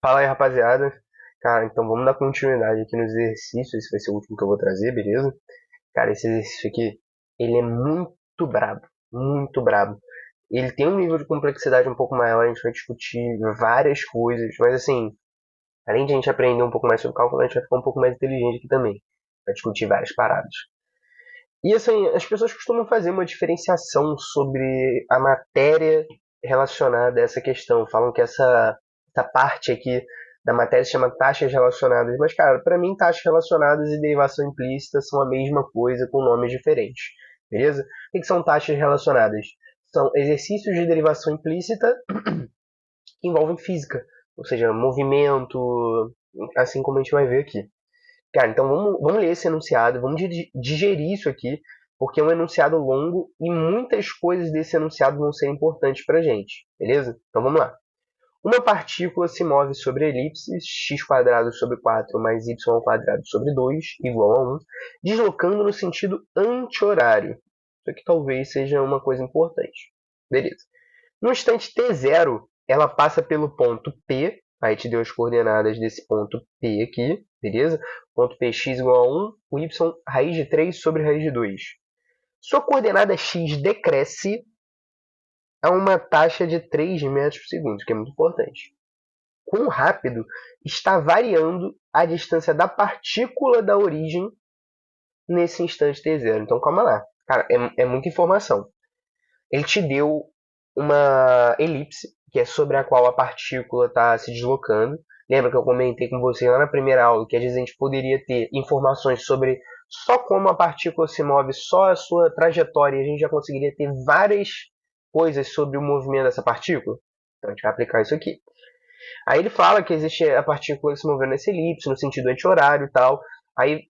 Fala aí, rapaziada. Cara, então vamos dar continuidade aqui nos exercícios. Esse vai ser o último que eu vou trazer, beleza? Cara, esse exercício aqui, ele é muito brabo. Muito brabo. Ele tem um nível de complexidade um pouco maior. A gente vai discutir várias coisas. Mas assim, além de a gente aprender um pouco mais sobre cálculo, a gente vai ficar um pouco mais inteligente aqui também. Vai discutir várias paradas. E assim, as pessoas costumam fazer uma diferenciação sobre a matéria relacionada a essa questão. Falam que essa parte aqui da matéria se chama taxas relacionadas. Mas, cara, para mim, taxas relacionadas e derivação implícita são a mesma coisa com nomes diferentes. Beleza? O que são taxas relacionadas? São exercícios de derivação implícita que envolvem física. Ou seja, movimento, assim como a gente vai ver aqui. Cara, então vamos ler esse enunciado, vamos digerir isso aqui, porque é um enunciado longo e muitas coisas desse enunciado vão ser importantes para a gente, beleza? Então vamos lá. Uma partícula se move sobre a elipse x² sobre 4 mais y² sobre 2 igual a 1, deslocando no sentido anti-horário. Isso aqui talvez seja uma coisa importante. Beleza. No instante t0, ela passa pelo ponto P, aí te deu as coordenadas desse ponto P aqui, beleza? Ponto Px igual a 1, o y raiz de 3 sobre raiz de 2. Sua coordenada x decresce a uma taxa de 3 metros por segundo, que é muito importante. Quão rápido está variando a distância da partícula da origem nesse instante t0? Então calma lá. Cara, é muita informação. Ele te deu uma elipse, que é sobre a qual a partícula está se deslocando. Lembra que eu comentei com você lá na primeira aula que às vezes a gente poderia ter informações sobre só como a partícula se move, só a sua trajetória, e a gente já conseguiria ter várias coisas sobre o movimento dessa partícula? Então a gente vai aplicar isso aqui. Aí ele fala que existe a partícula se movendo nessa elipse, no sentido anti-horário e tal. Aí,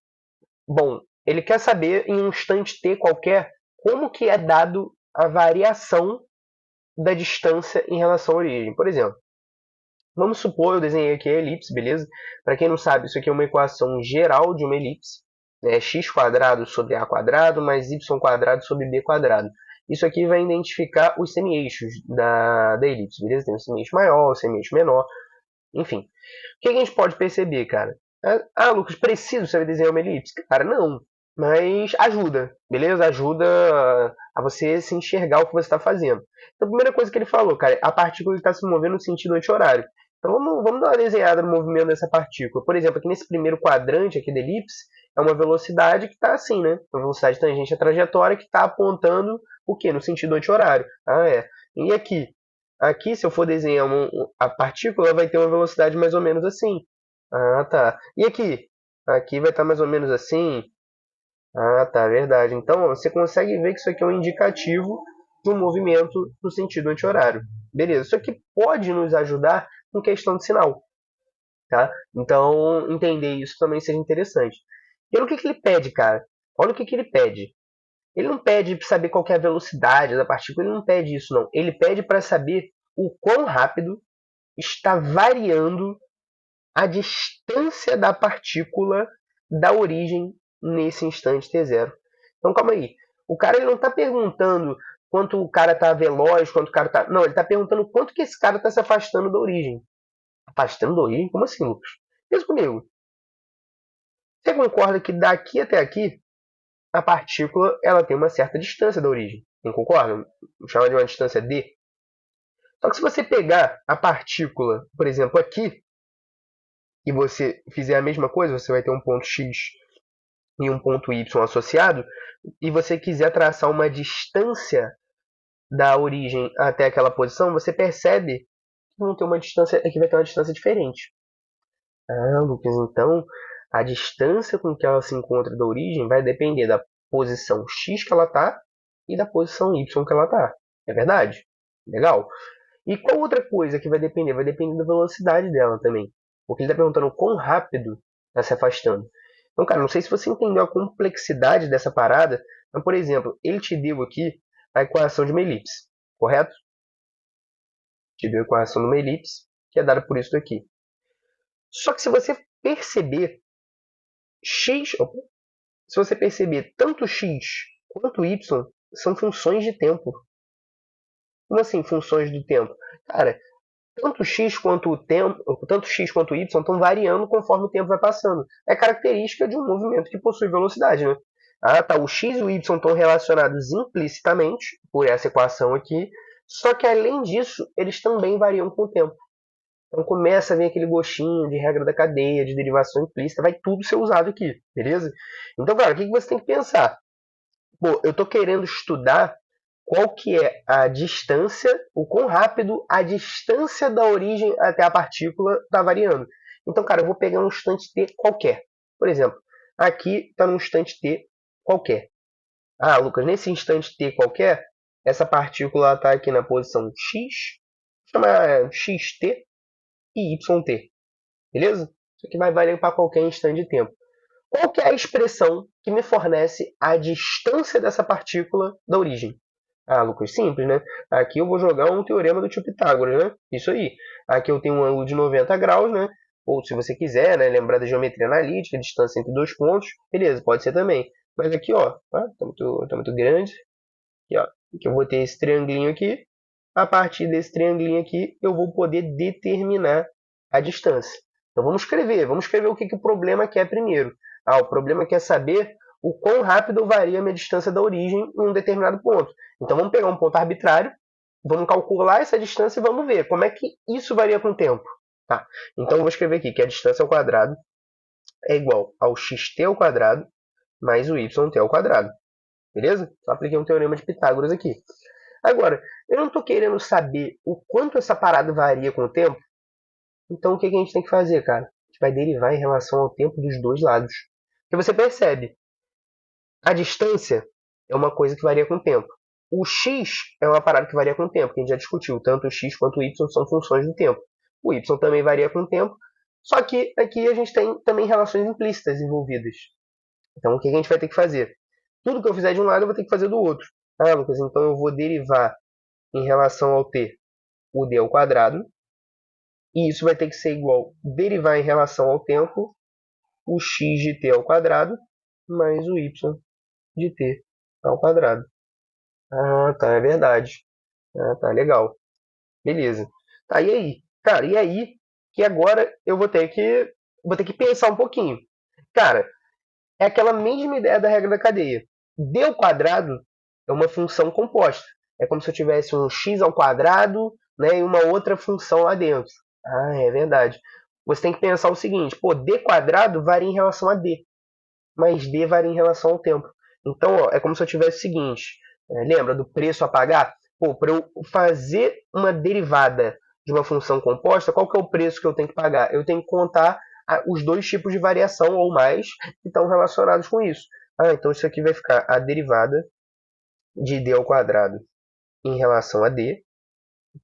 bom, ele quer saber em um instante t qualquer como que é dado a variação da distância em relação à origem. Por exemplo, vamos supor, eu desenhei aqui a elipse, beleza? Para quem não sabe, isso aqui é uma equação geral de uma elipse. X² sobre A² mais Y² sobre B². Isso aqui vai identificar os semi-eixos da elipse, beleza? Tem o semi-eixo maior, o semi-eixo menor, enfim. O que a gente pode perceber, cara? Lucas, preciso saber desenhar uma elipse? Cara, não. Mas ajuda, beleza? Ajuda a você se enxergar o que você está fazendo. Então, a primeira coisa que ele falou, cara, a partícula está se movendo no sentido anti-horário. Então, vamos dar uma desenhada no movimento dessa partícula. Por exemplo, aqui nesse primeiro quadrante aqui da elipse, é uma velocidade que está assim, né? Uma velocidade tangente à trajetória que está apontando o quê? No sentido anti-horário. Ah, é. E aqui? Aqui, se eu for desenhar a partícula, vai ter uma velocidade mais ou menos assim. Ah, tá. E aqui? Aqui vai estar mais ou menos assim. Ah, tá, verdade. Então, você consegue ver que isso aqui é um indicativo de um movimento no sentido anti-horário. Beleza. Isso aqui pode nos ajudar em questão de sinal, tá? Então, entender isso também seja interessante. E olha o que ele pede, cara. Olha o que ele pede. Ele não pede para saber qual é a velocidade da partícula, ele não pede isso, não. Ele pede para saber o quão rápido está variando a distância da partícula da origem nesse instante t0. Então calma aí. O cara ele não está perguntando quanto o cara está veloz, quanto o cara está. Não, ele está perguntando quanto que esse cara está se afastando da origem. Afastando da origem? Como assim, Lucas? Pensa comigo. Você concorda que daqui até aqui a partícula ela tem uma certa distância da origem? Não concorda? Chama de uma distância d. Só que se você pegar a partícula, por exemplo, aqui, e você fizer a mesma coisa, você vai ter um ponto x e um ponto y associado, e você quiser traçar uma distância da origem até aquela posição, você percebe que vão ter uma distância, que vai ter uma distância diferente. Ah, Lucas, então a distância com que ela se encontra da origem vai depender da posição x que ela está e da posição y que ela está. É verdade? Legal. E qual outra coisa que vai depender? Vai depender da velocidade dela também. Porque ele está perguntando quão rápido está se afastando. Então, cara, não sei se você entendeu a complexidade dessa parada, mas, por exemplo, ele te deu aqui a equação de uma elipse, correto? Te deu a equação de uma elipse, que é dada por isso daqui. Só que se você perceber x, se você perceber tanto x quanto y são funções de tempo. Como assim funções do tempo? Cara, tanto x quanto o tempo, tanto x quanto y estão variando conforme o tempo vai passando. É característica de um movimento que possui velocidade, né? Ah, tá. O x e o y estão relacionados implicitamente por essa equação aqui, só que além disso, eles também variam com o tempo. Então começa a vir aquele gostinho de regra da cadeia, de derivação implícita, vai tudo ser usado aqui, beleza? Então, cara, o que você tem que pensar? Pô, eu estou querendo estudar qual que é a distância, o quão rápido a distância da origem até a partícula está variando. Então, cara, eu vou pegar um instante t qualquer. Por exemplo, aqui está num instante t qualquer. Ah, Lucas, nesse instante t qualquer, essa partícula está aqui na posição x, vou chamar xt e yt, beleza? Isso aqui vai valer para qualquer instante de tempo. Qual que é a expressão que me fornece a distância dessa partícula da origem? Ah, Lucas, simples, né? Aqui eu vou jogar um teorema do tio Pitágoras, né? Isso aí. Aqui eu tenho um ângulo de 90 graus, né? Ou se você quiser, né, lembrar da geometria analítica, a distância entre dois pontos, beleza, pode ser também. Mas aqui, ó, tá muito grande. Aqui, ó, que eu vou ter esse triangulinho aqui. A partir desse triangulinho aqui, eu vou poder determinar a distância. Então vamos escrever o que o problema quer primeiro. Ah, o problema quer saber o quão rápido varia a minha distância da origem em um determinado ponto. Então vamos pegar um ponto arbitrário, vamos calcular essa distância e vamos ver como é que isso varia com o tempo. Tá? Então eu vou escrever aqui que a distância ao quadrado é igual ao xt ao quadrado mais o yt ao quadrado. Beleza? Só apliquei um teorema de Pitágoras aqui. Agora, eu não estou querendo saber o quanto essa parada varia com o tempo. Então o que a gente tem que fazer, cara? A gente vai derivar em relação ao tempo dos dois lados. Porque você percebe, a distância é uma coisa que varia com o tempo. O x é uma parada que varia com o tempo, que a gente já discutiu. Tanto o x quanto o y são funções do tempo. O y também varia com o tempo, só que aqui a gente tem também relações implícitas envolvidas. Então o que a gente vai ter que fazer? Tudo que eu fizer de um lado eu vou ter que fazer do outro. Ah, Lucas, então eu vou derivar em relação ao t o d ao quadrado, e isso vai ter que ser igual derivar em relação ao tempo o x de t ao quadrado mais o y de t ao quadrado. Ah, tá, é verdade. Ah, tá, legal. Beleza. Tá, e aí? Cara, e aí que agora eu vou ter que pensar um pouquinho. Cara, é aquela mesma ideia da regra da cadeia. D ao quadrado é uma função composta. É como se eu tivesse um x ao quadrado, né, e uma outra função lá dentro. Ah, é verdade. Você tem que pensar o seguinte, pô, d quadrado varia em relação a d, mas d varia em relação ao tempo. Então, ó, é como se eu tivesse o seguinte, lembra do preço a pagar? Pô, para eu fazer uma derivada de uma função composta, qual que é o preço que eu tenho que pagar? Eu tenho que contar os dois tipos de variação ou mais que estão relacionados com isso. Ah, então isso aqui vai ficar a derivada de d ao quadrado em relação a d,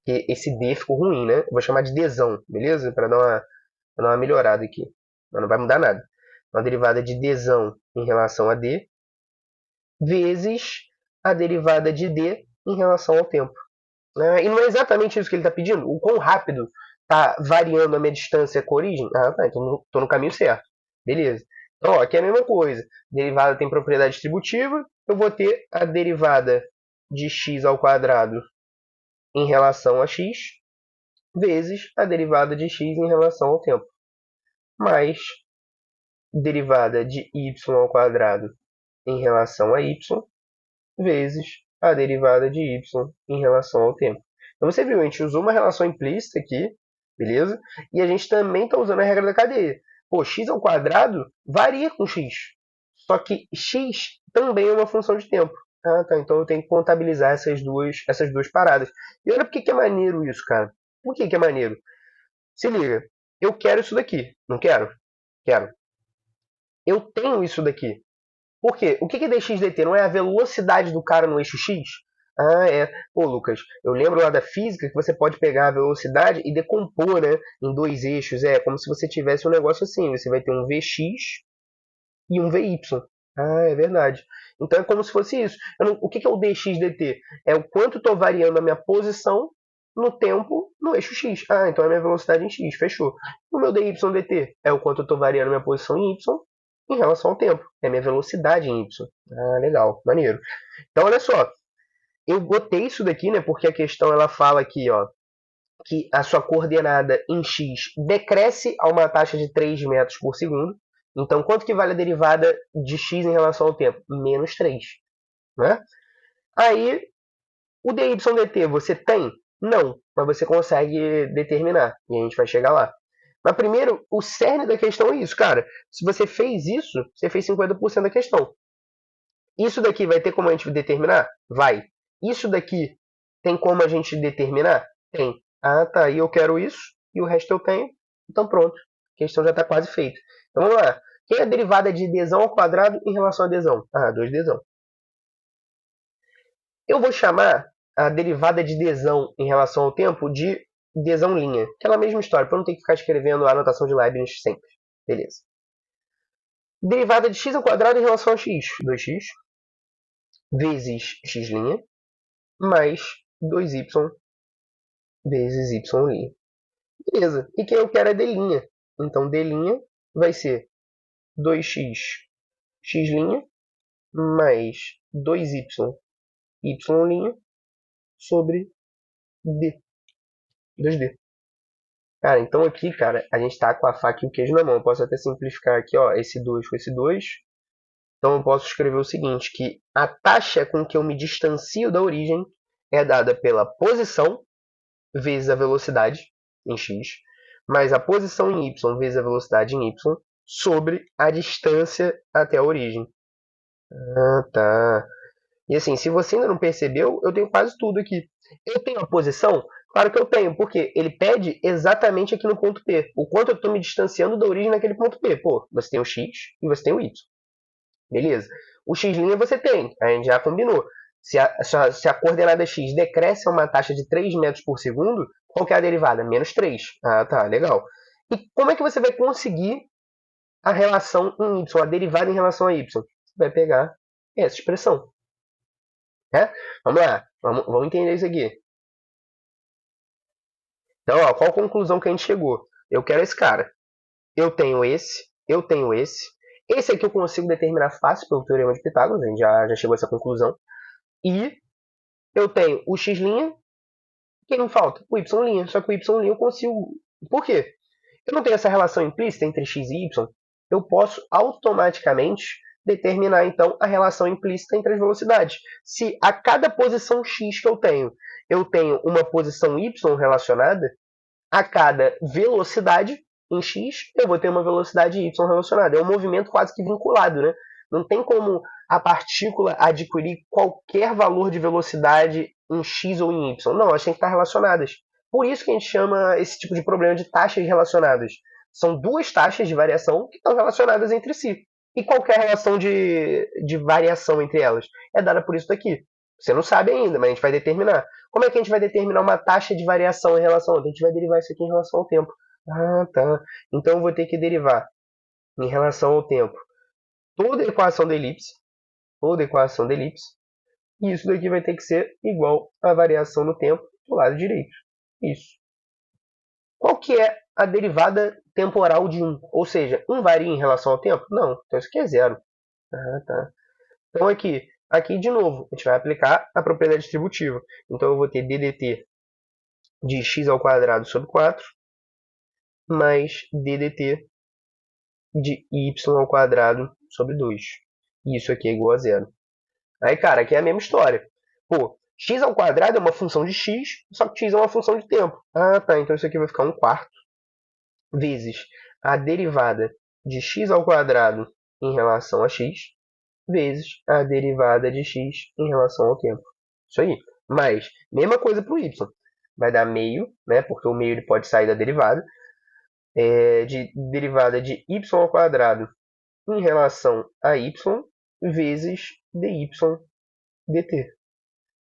que esse d ficou ruim, né? Eu vou chamar de dzão, beleza? Para dar uma melhorada aqui. Mas não vai mudar nada. Uma derivada de dzão em relação a d, vezes a derivada de d em relação ao tempo. E não é exatamente isso que ele está pedindo. O quão rápido está variando a minha distância com a origem? Ah, tá, então estou no caminho certo. Beleza. Então, ó, aqui é a mesma coisa. Derivada tem propriedade distributiva. Eu vou ter a derivada de x ao quadrado em relação a x, vezes a derivada de x em relação ao tempo, mais derivada de y ao quadrado em relação a y, vezes a derivada de y em relação ao tempo. Então você viu, a gente usou uma relação implícita aqui, beleza? E a gente também está usando a regra da cadeia. Pô, x ao quadrado varia com x. Só que x também é uma função de tempo. Ah, tá. Então eu tenho que contabilizar essas duas paradas. E olha por que é maneiro isso, cara. Por que é maneiro? Se liga. Eu quero isso daqui. Não quero? Quero. Eu tenho isso daqui. Por quê? O que é dx/dt? Não é a velocidade do cara no eixo x? Ah, é. Pô, Lucas, eu lembro lá da física que você pode pegar a velocidade e decompor, né, em dois eixos. É como se você tivesse um negócio assim. Você vai ter um Vx e um Vy. Ah, é verdade. Então é como se fosse isso. O que é o dx/dt? É o quanto estou variando a minha posição no tempo no eixo x. Ah, então é a minha velocidade em x. Fechou. O meu dy/dt é o quanto eu estou variando a minha posição em y em relação ao tempo. É a minha velocidade em y. Ah, legal. Maneiro. Então, olha só. Eu botei isso daqui, né? Porque a questão ela fala aqui, ó, que a sua coordenada em x decresce a uma taxa de 3 metros por segundo. Então, quanto que vale a derivada de x em relação ao tempo? Menos 3. Né? Aí, o dy dt você tem? Não, mas você consegue determinar. E a gente vai chegar lá. Mas primeiro, o cerne da questão é isso, cara. Se você fez isso, você fez 50% da questão. Isso daqui vai ter como a gente determinar? Vai. Isso daqui tem como a gente determinar? Tem. Ah, tá. E eu quero isso, e o resto eu tenho. Então pronto. A questão já está quase feita. Então vamos lá. Quem é a derivada de dzão ao quadrado em relação a dzão? Ah, 2dzão. Eu vou chamar a derivada de dzão em relação ao tempo de dzão linha. Aquela mesma história, para não ter que ficar escrevendo a anotação de Leibniz sempre. Beleza. Derivada de x ao quadrado em relação a x. 2x vezes x' mais 2y vezes y'. Beleza. E quem eu quero é d'. Então, d' vai ser 2x x' mais 2y y' sobre d. 2d. Cara, então aqui, cara, a gente tá com a faca e o queijo na mão. Eu posso até simplificar aqui, ó, esse 2 com esse 2. Então eu posso escrever o seguinte, que a taxa com que eu me distancio da origem é dada pela posição vezes a velocidade em x, mais a posição em y vezes a velocidade em y, sobre a distância até a origem. Ah, tá. E assim, se você ainda não percebeu, eu tenho quase tudo aqui. Eu tenho a posição? Claro que eu tenho, porque ele pede exatamente aqui no ponto P. O quanto eu estou me distanciando da origem naquele ponto P. Pô, você tem o x e você tem o y. Beleza? O x' você tem, a gente já combinou. Se a coordenada x decresce a uma taxa de 3 metros por segundo, qual que é a derivada? Menos 3. Ah, tá, legal. E como é que você vai conseguir a relação em y, a derivada em relação a y? Você vai pegar essa expressão. Né? Vamos lá, vamos entender isso aqui. Então, ó, qual a conclusão que a gente chegou? Eu quero esse cara. Eu tenho esse, eu tenho esse. Esse aqui eu consigo determinar fácil pelo Teorema de Pitágoras, a gente já chegou a essa conclusão. E eu tenho o x', quem não falta? O y', só que o y' eu consigo... Por quê? Eu não tenho essa relação implícita entre x e y, eu posso automaticamente determinar, então, a relação implícita entre as velocidades. Se a cada posição x que eu tenho uma posição y relacionada, a cada velocidade em x, eu vou ter uma velocidade y relacionada. É um movimento quase que vinculado, né? Não tem como a partícula adquirir qualquer valor de velocidade em x ou em y. Não, elas têm que estar relacionadas. Por isso que a gente chama esse tipo de problema de taxas relacionadas. São duas taxas de variação que estão relacionadas entre si. E qualquer relação de variação entre elas é dada por isso daqui. Você não sabe ainda, mas a gente vai determinar. Como é que a gente vai determinar uma taxa de variação em relação ao tempo? A gente vai derivar isso aqui em relação ao tempo. Ah, tá. Então eu vou ter que derivar em relação ao tempo toda a equação da elipse, e isso daqui vai ter que ser igual à variação no tempo do lado direito. Isso. Qual que é a derivada temporal de 1? Ou seja, 1 varia em relação ao tempo? Não, então isso aqui é zero. Ah, tá. Então aqui de novo, a gente vai aplicar a propriedade distributiva. Então eu vou ter ddt de x ao quadrado sobre 4 mais ddt de y ao quadrado sobre 2. Isso aqui é igual a zero. Aí, cara, aqui é a mesma história. Pô, x ao quadrado é uma função de x, só que x é uma função de tempo. Ah, tá, então isso aqui vai ficar 1/4 vezes a derivada de x ao quadrado em relação a x, vezes a derivada de x em relação ao tempo. Isso aí. Mas, mesma coisa para o y. Vai dar meio, né, porque o meio ele pode sair da derivada, de derivada de y ao quadrado em relação a y, vezes dy dt.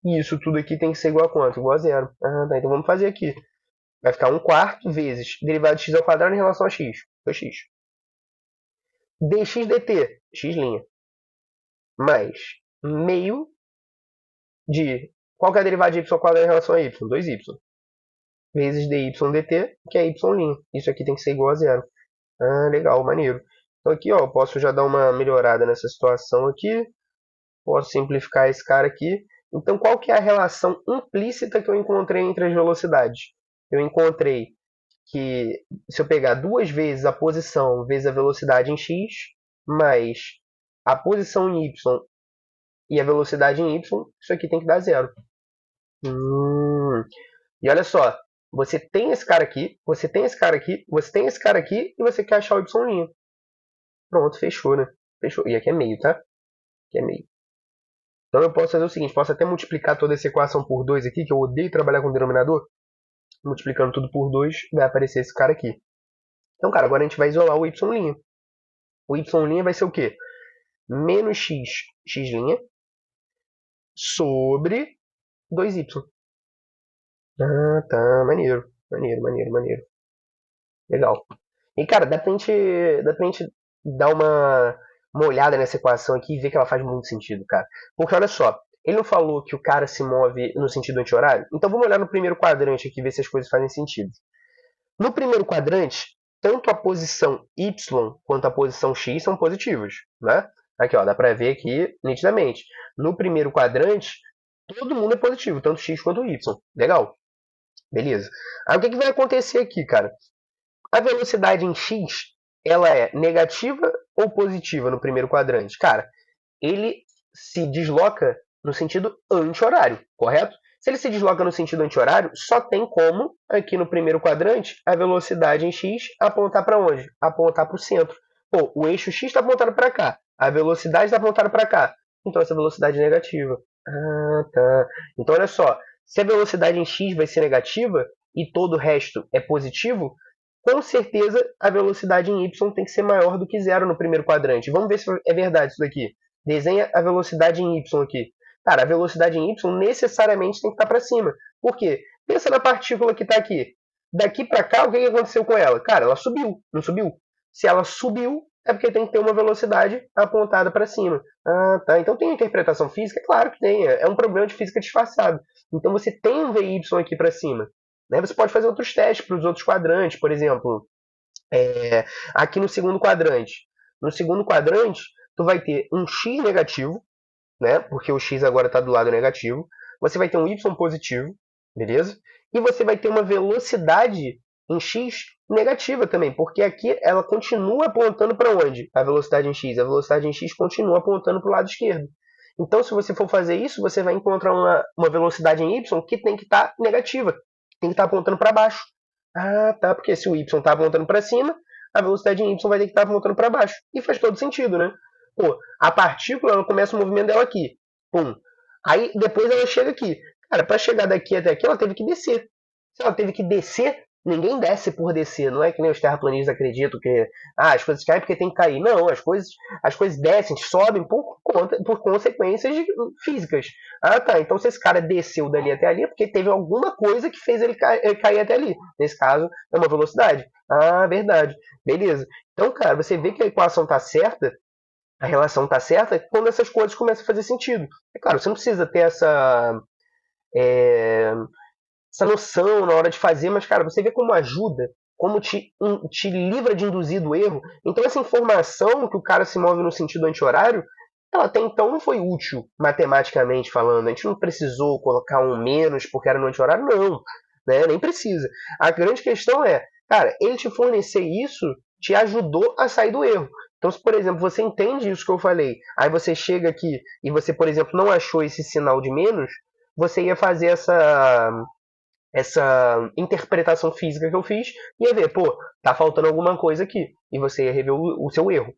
E isso tudo aqui tem que ser igual a quanto? Igual a zero. Ah, tá, então vamos fazer aqui. Vai ficar 1/4 vezes derivada de x ao quadrado em relação a x. Foi x. dx dt, x', mais meio de... Qual que é a derivada de y ao quadrado em relação a y? 2y. Vezes dy dt, que é y'. Isso aqui tem que ser igual a zero. Ah, legal, maneiro. Então aqui, ó, eu posso já dar uma melhorada nessa situação aqui. Posso simplificar esse cara aqui. Então, qual que é a relação implícita que eu encontrei entre as velocidades? eu encontrei que se eu pegar duas vezes a posição vezes a velocidade em x, mais a posição em y e a velocidade em y, isso aqui tem que dar zero. E olha só, você tem esse cara aqui, você tem esse cara aqui, você tem esse cara aqui e você quer achar o y'. Pronto, fechou, né? Fechou. E aqui é meio, tá? Aqui é meio. Então eu posso fazer o seguinte, posso até multiplicar toda essa equação por 2 aqui, que eu odeio trabalhar com denominador. Multiplicando tudo por 2, vai aparecer esse cara aqui. Então, cara, agora a gente vai isolar o y'. O y' vai ser o quê? Menos x' sobre 2y. Ah, tá. Maneiro. Maneiro, maneiro, maneiro. Legal. E, cara, dá pra gente dar uma olhada nessa equação aqui e ver que ela faz muito sentido, cara. Porque, olha só, ele não falou que o cara se move no sentido anti-horário? Então vamos olhar no primeiro quadrante aqui e ver se as coisas fazem sentido. No primeiro quadrante, tanto a posição y quanto a posição x são positivas, né? Aqui, ó, dá pra ver aqui nitidamente. No primeiro quadrante, todo mundo é positivo, tanto x quanto y. Legal. Beleza. Aí o que vai acontecer aqui, cara? A velocidade em x, ela é negativa ou positiva no primeiro quadrante? Cara, ele se desloca no sentido anti-horário, correto? Se ele se desloca no sentido anti-horário, só tem como, aqui no primeiro quadrante, a velocidade em x apontar para onde? Apontar para o centro. Pô, o eixo x está apontado para cá, a velocidade está apontada para cá. Então essa velocidade é negativa. Ah, tá. Então olha só, se a velocidade em x vai ser negativa e todo o resto é positivo, com certeza a velocidade em y tem que ser maior do que zero no primeiro quadrante. Vamos ver se é verdade isso daqui. Desenha a velocidade em y aqui. Cara, a velocidade em y necessariamente tem que estar para cima. Por quê? Pensa na partícula que está aqui. Daqui para cá, o que aconteceu com ela? Cara, ela subiu, não subiu? Se ela subiu, é porque tem que ter uma velocidade apontada para cima. Ah, tá. Então tem interpretação física? Claro que tem. É um problema de física disfarçado. Então você tem um VY aqui para cima. Né? Você pode fazer outros testes para os outros quadrantes, por exemplo, aqui no segundo quadrante. No segundo quadrante, tu vai ter um x negativo, né? Porque o x agora está do lado negativo. Você vai ter um y positivo, beleza? E você vai ter uma velocidade em x negativa também, porque aqui ela continua apontando para onde? A velocidade em x. A velocidade em x continua apontando para o lado esquerdo. Então, se você for fazer isso, você vai encontrar uma velocidade em y que tem que estar negativa, tem que estar apontando para baixo. Ah, tá, porque se o y está apontando para cima, a velocidade em y vai ter que estar apontando para baixo. E faz todo sentido, né? Pô, a partícula ela começa o movimento dela aqui. Pum. Aí depois ela chega aqui. Cara, para chegar daqui até aqui, ela teve que descer. Se ela teve que descer, ninguém desce por descer. Não é que nem os terraplanistas acreditam que as coisas caem porque tem que cair. Não, as coisas descem, sobem por consequências físicas. Ah, tá. Então se esse cara desceu dali até ali, é porque teve alguma coisa que fez ele cair até ali. Nesse caso, é uma velocidade. Ah, verdade. Beleza. Então, cara, você vê que a equação está certa, a relação está certa quando essas coisas começam a fazer sentido. É claro, você não precisa ter essa noção na hora de fazer, mas, cara, você vê como ajuda, como te livra de induzir do erro. Então, essa informação que o cara se move no sentido anti-horário, ela até então não foi útil, matematicamente falando. A gente não precisou colocar um menos porque era no anti-horário, não. Né? Nem precisa. A grande questão é, cara, ele te fornecer isso te ajudou a sair do erro. Então, se, por exemplo, você entende isso que eu falei, aí você chega aqui e você, por exemplo, não achou esse sinal de menos, você ia fazer essa interpretação física que eu fiz e ia ver, pô, tá faltando alguma coisa aqui. E você ia rever o seu erro.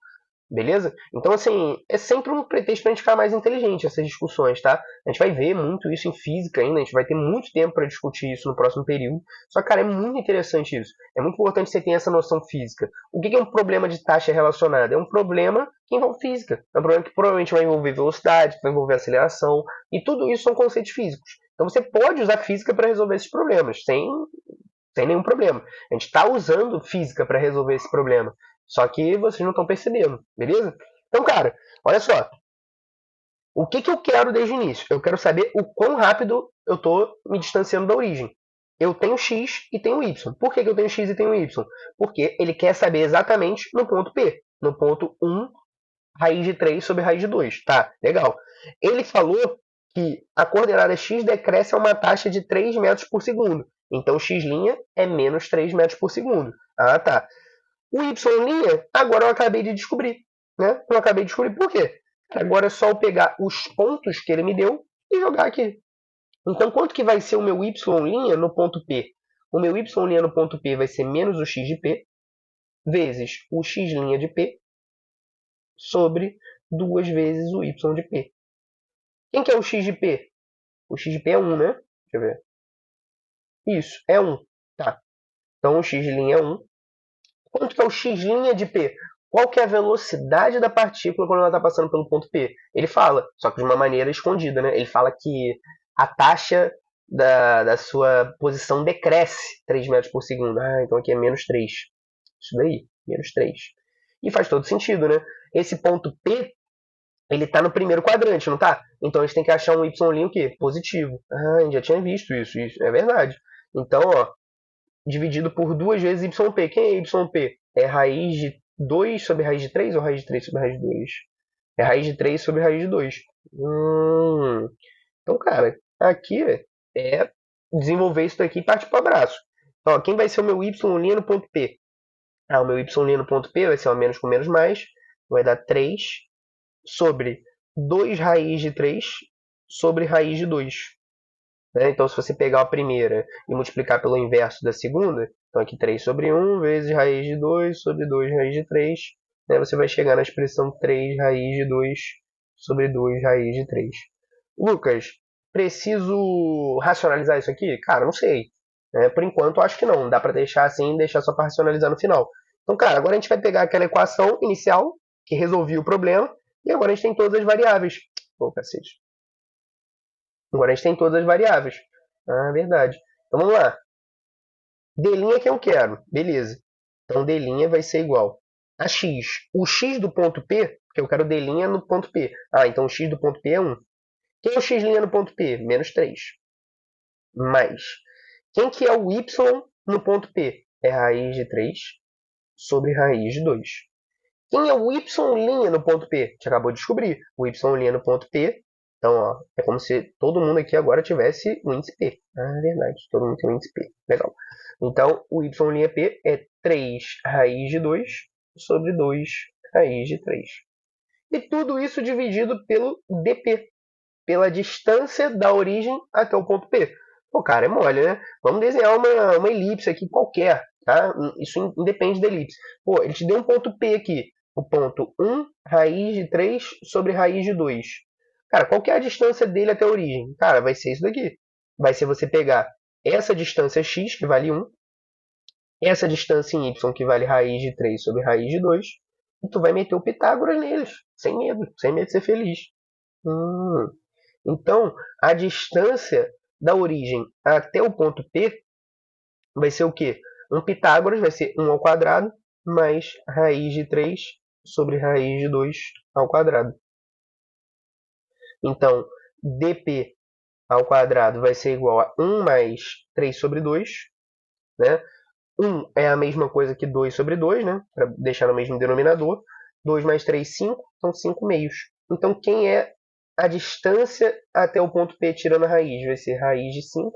Beleza? Então, assim, é sempre um pretexto pra gente ficar mais inteligente essas discussões, tá? A gente vai ver muito isso em física ainda, a gente vai ter muito tempo para discutir isso no próximo período. Só que, cara, é muito interessante isso. É muito importante você ter essa noção física. O que é um problema de taxa relacionada? É um problema que envolve física. É um problema que provavelmente vai envolver velocidade, vai envolver aceleração, e tudo isso são conceitos físicos. Então você pode usar física para resolver esses problemas, sem nenhum problema. A gente está usando física para resolver esse problema. Só que vocês não estão percebendo, beleza? Então, cara, olha só. O que eu quero desde o início? Eu quero saber o quão rápido eu estou me distanciando da origem. Eu tenho x e tenho y. Por que eu tenho x e tenho y? Porque ele quer saber exatamente no ponto P. No ponto 1, raiz de 3 sobre raiz de 2. Tá, legal. Ele falou que a coordenada x decresce a uma taxa de 3 metros por segundo. Então x' é menos 3 metros por segundo. Ah, tá. O y', agora eu acabei de descobrir. Né? Eu acabei de descobrir por quê? Agora é só eu pegar os pontos que ele me deu e jogar aqui. Então, quanto que vai ser o meu y' no ponto P? O meu y' no ponto P vai ser menos o x de P, vezes o x' de P, sobre 2 vezes o y de P. Quem que é o x de P? O x de P é 1, né? Deixa eu ver. Isso, é 1. Tá. Então, o x' é 1. Quanto que é o x' de P? Qual que é a velocidade da partícula quando ela está passando pelo ponto P? Ele fala, só que de uma maneira escondida, né? Ele fala que a taxa da sua posição decresce 3 metros por segundo. Ah, então aqui é menos 3. Isso daí, menos 3. E faz todo sentido, né? Esse ponto P, ele está no primeiro quadrante, não tá? Então a gente tem que achar um y' o quê? Positivo. Ah, a gente já tinha visto isso é verdade. Então, ó, dividido por 2 vezes yp. Quem é yp? É raiz de 2 sobre raiz de 3 ou raiz de 3 sobre raiz de 2? É raiz de 3 sobre raiz de 2. Então, cara, aqui é desenvolver isso daqui e partir para o abraço. Então, quem vai ser o meu y' no ponto P? Ah, o meu y' no ponto P vai ser o menos com menos mais. Vai dar 3 sobre 2 raiz de 3 sobre raiz de 2. Né? Então, se você pegar a primeira e multiplicar pelo inverso da segunda, então aqui 3 sobre 1 vezes raiz de 2 sobre 2 raiz de 3, né? Você vai chegar na expressão 3 raiz de 2 sobre 2 raiz de 3. Lucas, preciso racionalizar isso aqui? Cara, não sei. Por enquanto, acho que não. Dá para deixar assim e deixar só para racionalizar no final. Então, cara, agora a gente vai pegar aquela equação inicial que resolvia o problema e agora a gente tem todas as variáveis. Pô, cacete. Agora a gente tem todas as variáveis. Ah, verdade. Então vamos lá. D' que eu quero. Beleza. Então D' vai ser igual a x. O x do ponto P, que eu quero D' no ponto P. Ah, então o x do ponto P é 1. Quem é o x' no ponto P? Menos 3. Mais. Quem que é o y no ponto P? É raiz de 3 sobre raiz de 2. Quem é o y' no ponto P? A gente acabou de descobrir. O y' no ponto P. Então, ó, é como se todo mundo aqui agora tivesse o índice P. Ah, é verdade. Todo mundo tem o índice P. Legal. Então, o y' P é 3 raiz de 2 sobre 2 raiz de 3. E tudo isso dividido pelo dp, pela distância da origem até o ponto P. Pô, cara, é mole, né? Vamos desenhar uma elipse aqui qualquer, tá? Isso independe da elipse. Pô, ele te deu um ponto P aqui. O ponto 1 raiz de 3 sobre raiz de 2. Cara, qual que é a distância dele até a origem? Cara, vai ser isso daqui. Vai ser você pegar essa distância x, que vale 1, essa distância em y, que vale raiz de 3 sobre raiz de 2, e tu vai meter o Pitágoras neles, sem medo de ser feliz. Então, a distância da origem até o ponto P vai ser o quê? Um Pitágoras vai ser 1 ao quadrado mais raiz de 3 sobre raiz de 2 ao quadrado. Então, dp ao quadrado vai ser igual a 1 mais 3 sobre 2. Né? 1 é a mesma coisa que 2 sobre 2, né? Para deixar no mesmo denominador. 2 mais 3, 5. São 5 meios. Então, quem é a distância até o ponto P tirando a raiz? Vai ser raiz de 5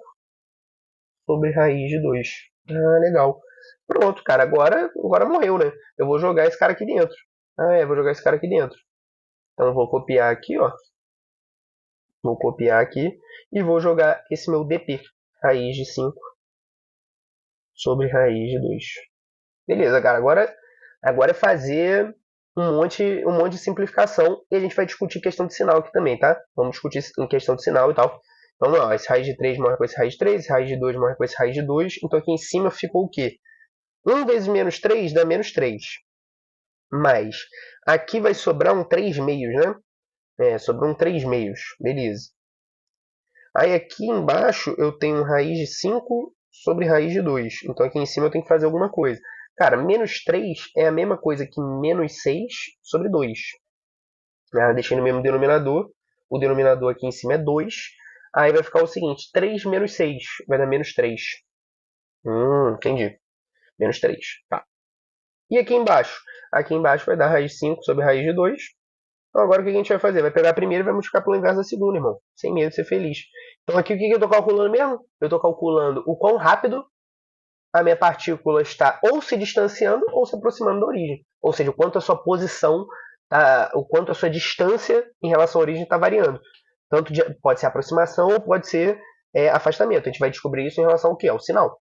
sobre raiz de 2. Ah, legal. Pronto, cara. Agora morreu, né? Eu vou jogar esse cara aqui dentro. Vou jogar esse cara aqui dentro. Então, eu vou copiar aqui, ó. Vou copiar aqui e vou jogar esse meu dp, raiz de 5 sobre raiz de 2. Beleza, cara. Agora é fazer um monte de simplificação e a gente vai discutir questão de sinal aqui também, tá? Vamos discutir em questão de sinal e tal. Vamos lá, esse raiz de 3 morre com esse raiz de 3, esse raiz de 2 morre com esse raiz de 2. Então aqui em cima ficou o quê? 1 vezes menos 3 dá menos 3. Mas aqui vai sobrar um 3 meios, né? Sobrou um 3 meios. Beleza. Aí aqui embaixo eu tenho raiz de 5 sobre raiz de 2. Então aqui em cima eu tenho que fazer alguma coisa. Cara, menos 3 é a mesma coisa que menos 6 sobre 2. Deixei no mesmo denominador. O denominador aqui em cima é 2. Aí vai ficar o seguinte, 3 menos 6 vai dar menos 3. Entendi. Menos 3. Tá. E aqui embaixo? Aqui embaixo vai dar raiz de 5 sobre raiz de 2. Então agora o que a gente vai fazer? Vai pegar a primeira e vai multiplicar pelo inverso da segunda, irmão. Sem medo de ser feliz. Então aqui o que eu estou calculando mesmo? Eu estou calculando o quão rápido a minha partícula está ou se distanciando ou se aproximando da origem. Ou seja, o quanto a sua posição, o quanto a sua distância em relação à origem está variando. Tanto pode ser aproximação ou pode ser afastamento. A gente vai descobrir isso em relação ao que? Ao sinal.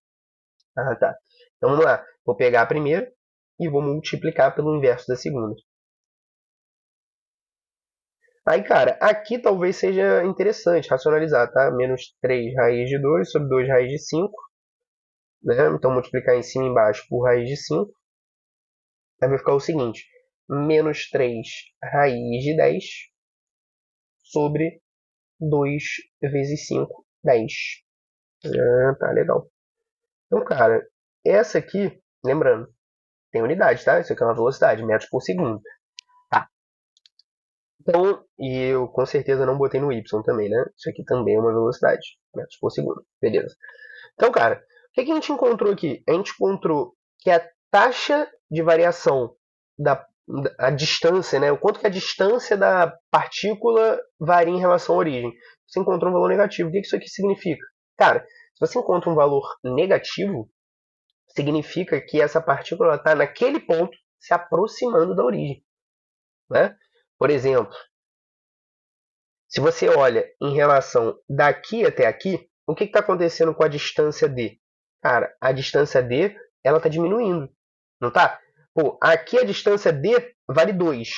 Ah, tá. Então vamos lá. Vou pegar a primeira e vou multiplicar pelo inverso da segunda. Aí, cara, aqui talvez seja interessante racionalizar, tá? Menos 3 raiz de 2 sobre 2 raiz de 5. Né? Então, multiplicar em cima e embaixo por raiz de 5. Aí vai ficar o seguinte. Menos 3 raiz de 10 sobre 2 vezes 5, 10. Ah, tá, legal. Então, cara, essa aqui, lembrando, tem unidade, tá? Isso aqui é uma velocidade, metros por segundo. Tá. Então, e eu com certeza não botei no Y também, né? Isso aqui também é uma velocidade, metros por segundo. Beleza. Então, cara, o que a gente encontrou aqui? A gente encontrou que a taxa de variação a distância, né? O quanto que a distância da partícula varia em relação à origem. Você encontrou um valor negativo. O que isso aqui significa? Cara, se você encontra um valor negativo, significa que essa partícula está naquele ponto se aproximando da origem. Né? Por exemplo, se você olha em relação daqui até aqui, o que está acontecendo com a distância D? Cara, a distância D ela está diminuindo, não tá? Pô, aqui a distância D vale 2,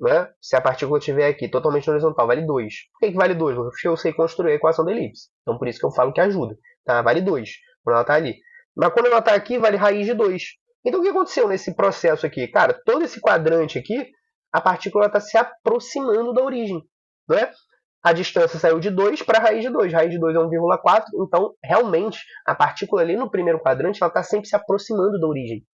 né? Se a partícula estiver aqui totalmente horizontal, vale 2. Por que vale 2? Porque eu sei construir a equação da elipse. Então por isso que eu falo que ajuda. Tá? Vale 2 quando ela está ali. Mas quando ela está aqui, vale raiz de 2. Então o que aconteceu nesse processo aqui? Cara, todo esse quadrante aqui, a partícula está se aproximando da origem. Não é? A distância saiu de 2 para a raiz de 2. Raiz de 2 é 1,4. Então, realmente, a partícula ali no primeiro quadrante está sempre se aproximando da origem.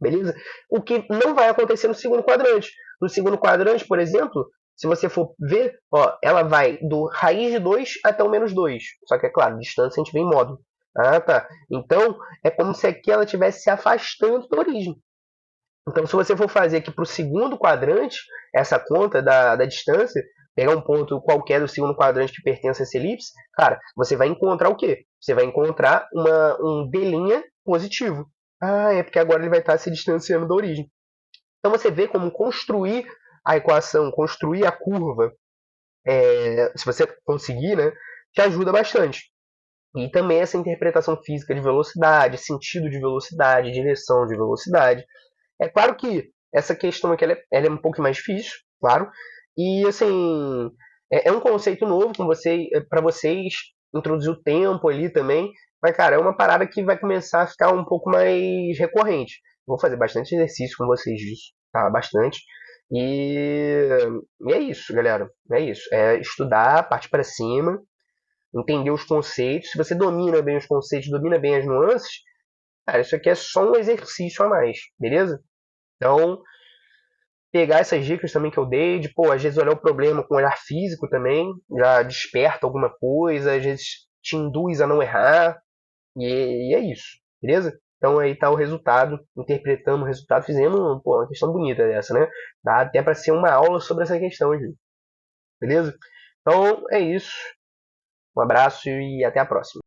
Beleza? O que não vai acontecer no segundo quadrante. No segundo quadrante, por exemplo, se você for ver, ó, ela vai do raiz de 2 até o menos 2. Só que, é claro, distância a gente vê em módulo. Ah, tá. Então, é como se aqui ela estivesse se afastando da origem. Então, se você for fazer aqui para o segundo quadrante, essa conta da distância, pegar um ponto qualquer do segundo quadrante que pertence a essa elipse, cara, você vai encontrar o quê? Você vai encontrar um D' positivo. Ah, é porque agora ele vai estar se distanciando da origem. Então você vê como construir a equação, construir a curva, se você conseguir, né, te ajuda bastante. E também essa interpretação física de velocidade, sentido de velocidade, direção de velocidade. É claro que essa questão aqui ela é um pouco mais difícil, claro. E assim, é um conceito novo para vocês introduzir o tempo ali também. Mas, cara, é uma parada que vai começar a ficar um pouco mais recorrente. Vou fazer bastante exercício com vocês disso, tá? Bastante. E, e é isso, galera. É isso. É estudar, partir para cima, entender os conceitos. Se você domina bem os conceitos, domina bem as nuances, cara, isso aqui é só um exercício a mais, beleza? Então, pegar essas dicas também que eu dei, de, pô, às vezes olhar o problema com um olhar físico também, já desperta alguma coisa, às vezes te induz a não errar, e é isso, beleza? Então aí tá o resultado, interpretamos o resultado, fizemos pô, uma questão bonita dessa, né? Dá até para ser uma aula sobre essa questão, gente, beleza? Então é isso, um abraço e até a próxima.